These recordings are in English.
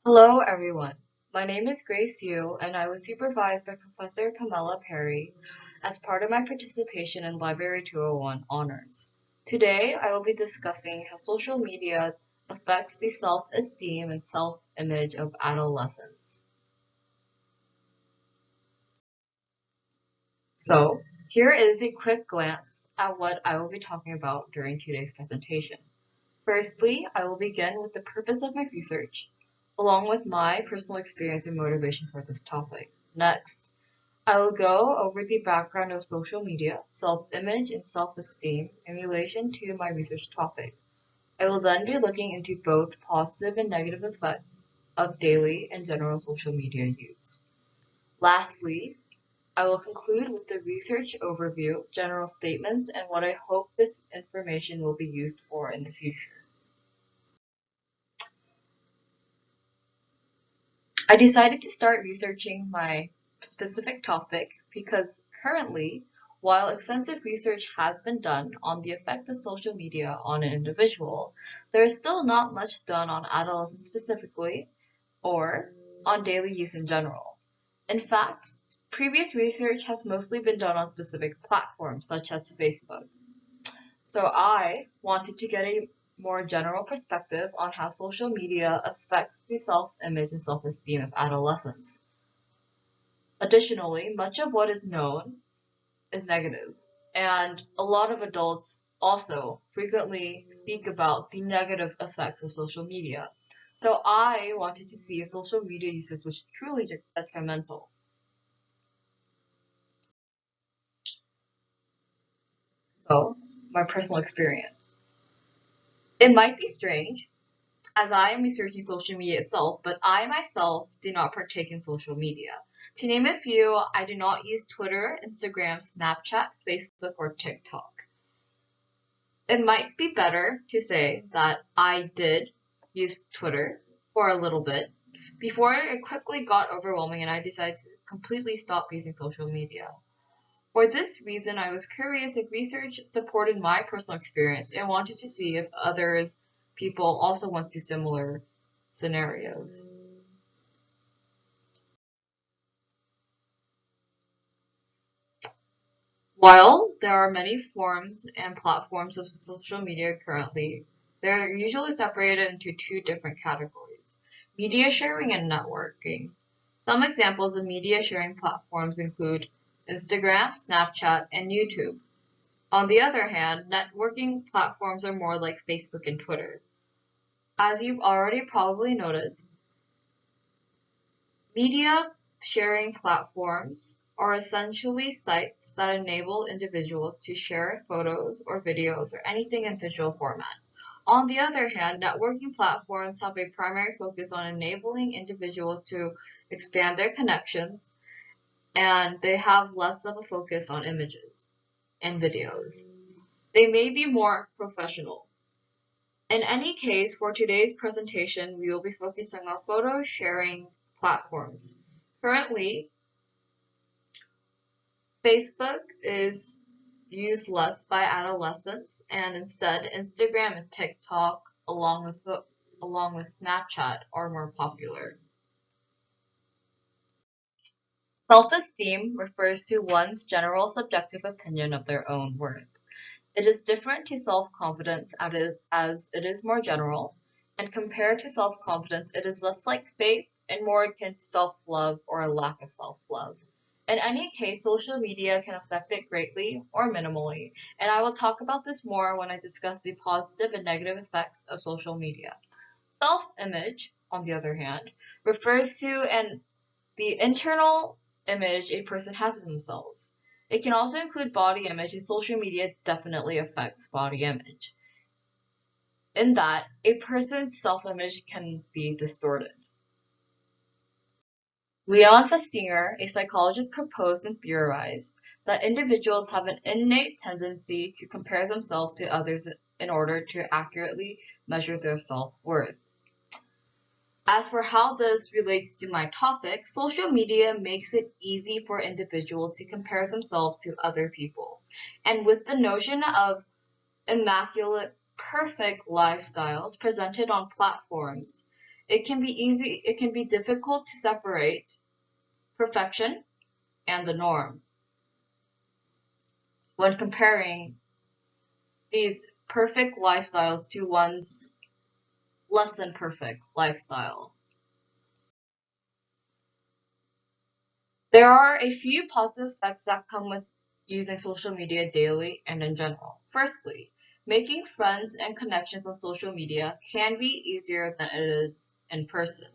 Hello, everyone. My name is Grace Yu, and I was supervised by Professor Pamela Perry as part of my participation in Library 201 honors. Today, I will be discussing how social media affects the self-esteem and self-image of adolescents. So, here is a quick glance at what I will be talking about during today's presentation. Firstly, I will begin with the purpose of my research, along with my personal experience and motivation for this topic. Next, I will go over the background of social media, self-image, and self-esteem in relation to my research topic. I will then be looking into both positive and negative effects of daily and general social media use. Lastly, I will conclude with the research overview, general statements, and what I hope this information will be used for in the future. I decided to start researching my specific topic because currently, while extensive research has been done on the effect of social media on an individual, there is still not much done on adolescents specifically or on daily use in general. In fact, previous research has mostly been done on specific platforms such as Facebook. So I wanted to get a more general perspective on how social media affects the self-image and self-esteem of adolescents. Additionally, much of what is known is negative, and a lot of adults also frequently speak about the negative effects of social media. So I wanted to see if social media usage was truly detrimental. So, my personal experience. It might be strange, as I am researching social media itself, but I myself do not partake in social media. To name a few, I do not use Twitter, Instagram, Snapchat, Facebook, or TikTok. It might be better to say that I did use Twitter for a little bit before it quickly got overwhelming and I decided to completely stop using social media. For this reason, I was curious if research supported my personal experience and wanted to see if others people also went through similar scenarios. While there are many forms and platforms of social media currently, they're usually separated into two different categories: media sharing and networking. Some examples of media sharing platforms include Instagram, Snapchat, and YouTube. On the other hand, networking platforms are more like Facebook and Twitter. As you've already probably noticed, media sharing platforms are essentially sites that enable individuals to share photos or videos or anything in visual format. On the other hand, networking platforms have a primary focus on enabling individuals to expand their connections, and they have less of a focus on images and videos. They may be more professional. In any case, for today's presentation, we will be focusing on photo sharing platforms. Currently, Facebook is used less by adolescents, and instead, Instagram and TikTok, along with Snapchat, are more popular. Self-esteem refers to one's general subjective opinion of their own worth. It is different to self-confidence as it is more general, and compared to self-confidence, it is less like faith and more akin to self-love or a lack of self-love. In any case, social media can affect it greatly or minimally, and I will talk about this more when I discuss the positive and negative effects of social media. Self-image, on the other hand, refers to the internal image a person has of themselves. It can also include body image, and social media definitely affects body image, in that a person's self-image can be distorted. Leon Festinger, a psychologist, proposed and theorized that individuals have an innate tendency to compare themselves to others in order to accurately measure their self-worth. As for how this relates to my topic, social media makes it easy for individuals to compare themselves to other people. And with the notion of immaculate, perfect lifestyles presented on platforms, It can be difficult to separate perfection and the norm when comparing these perfect lifestyles to one's less than perfect lifestyle. There are a few positive effects that come with using social media daily and in general. Firstly, making friends and connections on social media can be easier than it is in person.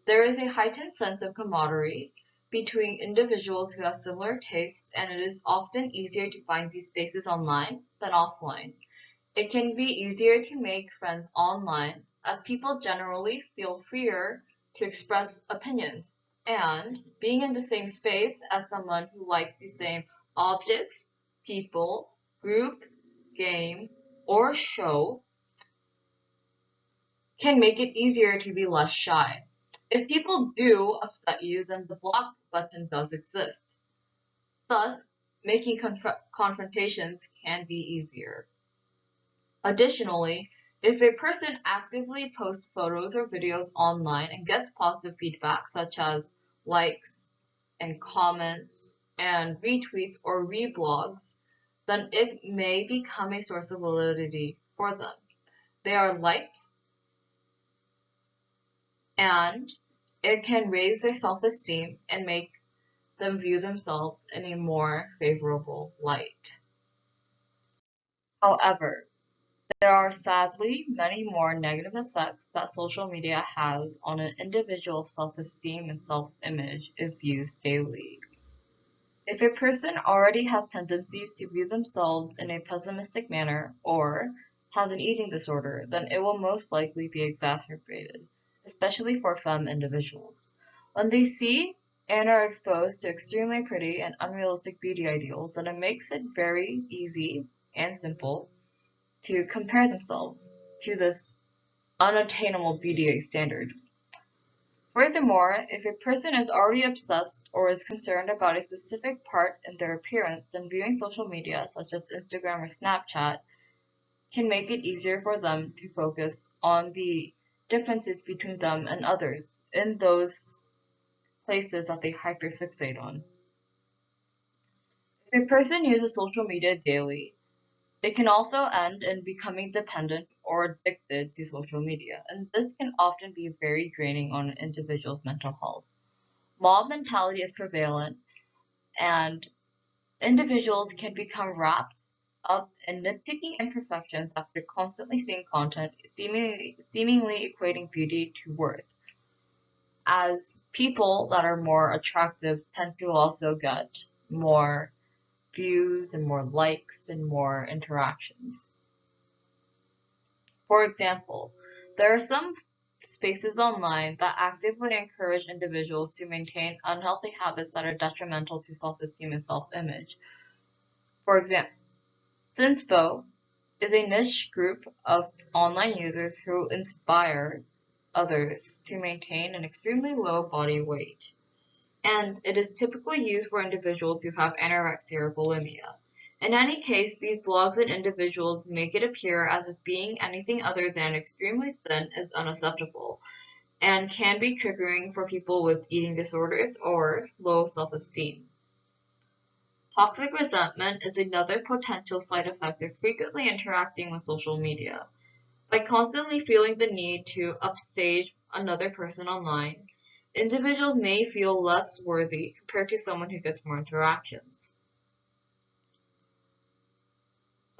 There is a heightened sense of camaraderie between individuals who have similar tastes, and it is often easier to find these spaces online than offline. It can be easier to make friends online as people generally feel freer to express opinions, and being in the same space as someone who likes the same objects, people, group, game, or show can make it easier to be less shy. If people do upset you, then the block button does exist. Thus, making confrontations can be easier. Additionally, if a person actively posts photos or videos online and gets positive feedback such as likes and comments and retweets or reblogs, then it may become a source of validity for them. They are liked and it can raise their self-esteem and make them view themselves in a more favorable light. However, there are sadly many more negative effects that social media has on an individual's self-esteem and self-image if used daily. If a person already has tendencies to view themselves in a pessimistic manner or has an eating disorder, then it will most likely be exacerbated, especially for femme individuals. When they see and are exposed to extremely pretty and unrealistic beauty ideals, then it makes it very easy and simple to compare themselves to this unattainable beauty standard. Furthermore, if a person is already obsessed or is concerned about a specific part in their appearance, then viewing social media such as Instagram or Snapchat can make it easier for them to focus on the differences between them and others in those places that they hyperfixate on. If a person uses social media daily, it can also end in becoming dependent or addicted to social media, and this can often be very draining on an individual's mental health. Mob mentality is prevalent, and individuals can become wrapped up in nitpicking imperfections after constantly seeing content seemingly equating beauty to worth, as people that are more attractive tend to also get more views and more likes and more interactions. For example, there are some spaces online that actively encourage individuals to maintain unhealthy habits that are detrimental to self-esteem and self-image. For example, Zinspo is a niche group of online users who inspire others to maintain an extremely low body weight, and it is typically used for individuals who have anorexia or bulimia. In any case, these blogs and individuals make it appear as if being anything other than extremely thin is unacceptable and can be triggering for people with eating disorders or low self-esteem. Toxic resentment is another potential side effect of frequently interacting with social media. By constantly feeling the need to upstage another person online, individuals may feel less worthy compared to someone who gets more interactions.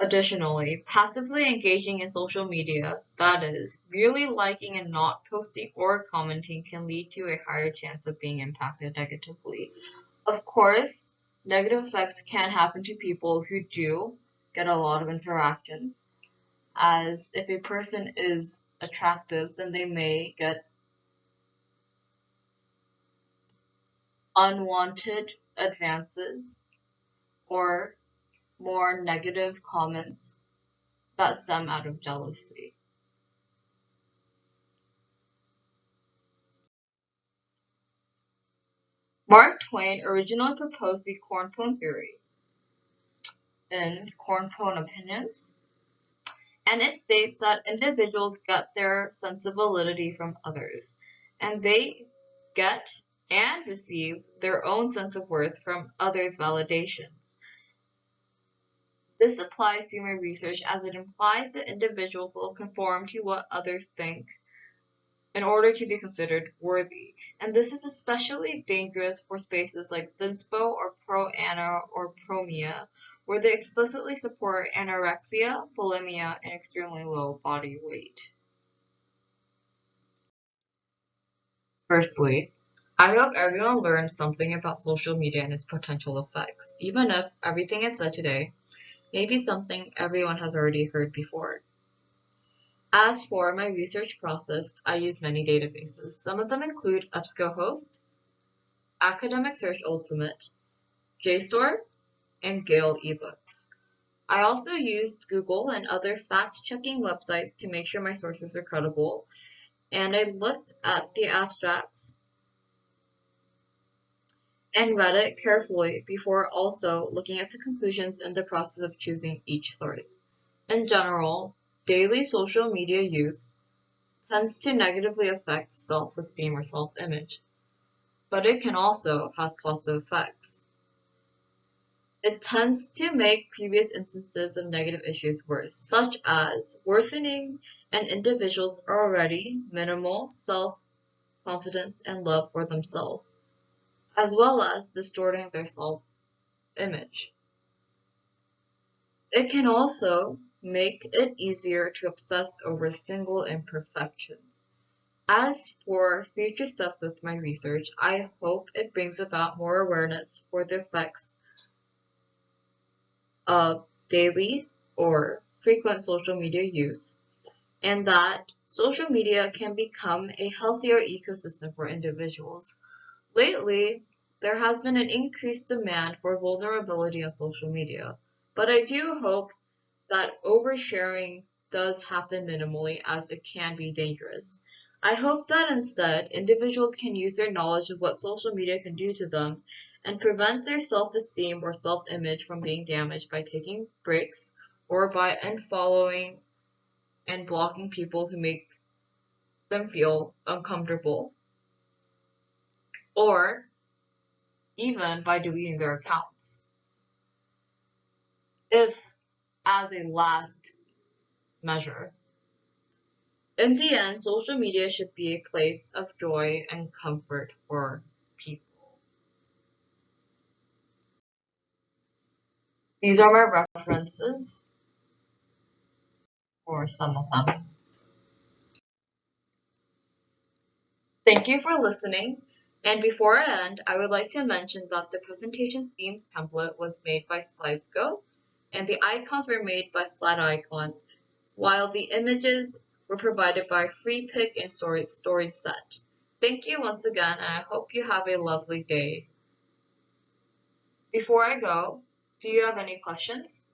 Additionally, passively engaging in social media, that is, merely liking and not posting or commenting, can lead to a higher chance of being impacted negatively. Of course, negative effects can happen to people who do get a lot of interactions, as if a person is attractive, then they may get unwanted advances or more negative comments that stem out of jealousy. Mark Twain originally proposed the cornpone theory in Cornpone Opinions, And it states that individuals get their sense of validity from others, and they get and receive their own sense of worth from others' validations. This applies to my research as it implies that individuals will conform to what others think in order to be considered worthy. And this is especially dangerous for spaces like Thinspo or Pro-Ana or Promia, where they explicitly support anorexia, bulimia, and extremely low body weight. Firstly, I hope everyone learned something about social media and its potential effects, even if everything I've said today may be something everyone has already heard before. As for my research process, I use many databases. Some of them include EBSCOhost, Academic Search Ultimate, JSTOR, and Gale eBooks. I also used Google and other fact-checking websites to make sure my sources are credible, and I looked at the abstracts and read it carefully before also looking at the conclusions in the process of choosing each source. In general, daily social media use tends to negatively affect self-esteem or self-image, but it can also have positive effects. It tends to make previous instances of negative issues worse, such as worsening an individual's already minimal self-confidence and love for themselves, as well as distorting their self-image. It can also make it easier to obsess over single imperfections. As for future steps with my research, I hope it brings about more awareness for the effects of daily or frequent social media use, and that social media can become a healthier ecosystem for individuals. Lately, there has been an increased demand for vulnerability on social media, but I do hope that oversharing does happen minimally as it can be dangerous. I hope that instead, individuals can use their knowledge of what social media can do to them and prevent their self-esteem or self-image from being damaged by taking breaks or by unfollowing and blocking people who make them feel uncomfortable, or even by deleting their accounts. If, as a last measure, in the end, social media should be a place of joy and comfort for people. These are my references, or some of them. Thank you for listening. And before I end, I would like to mention that the presentation themes template was made by SlidesGo, and the icons were made by Flaticon, while the images were provided by FreePic and StorySet. Thank you once again, and I hope you have a lovely day. Before I go, do you have any questions?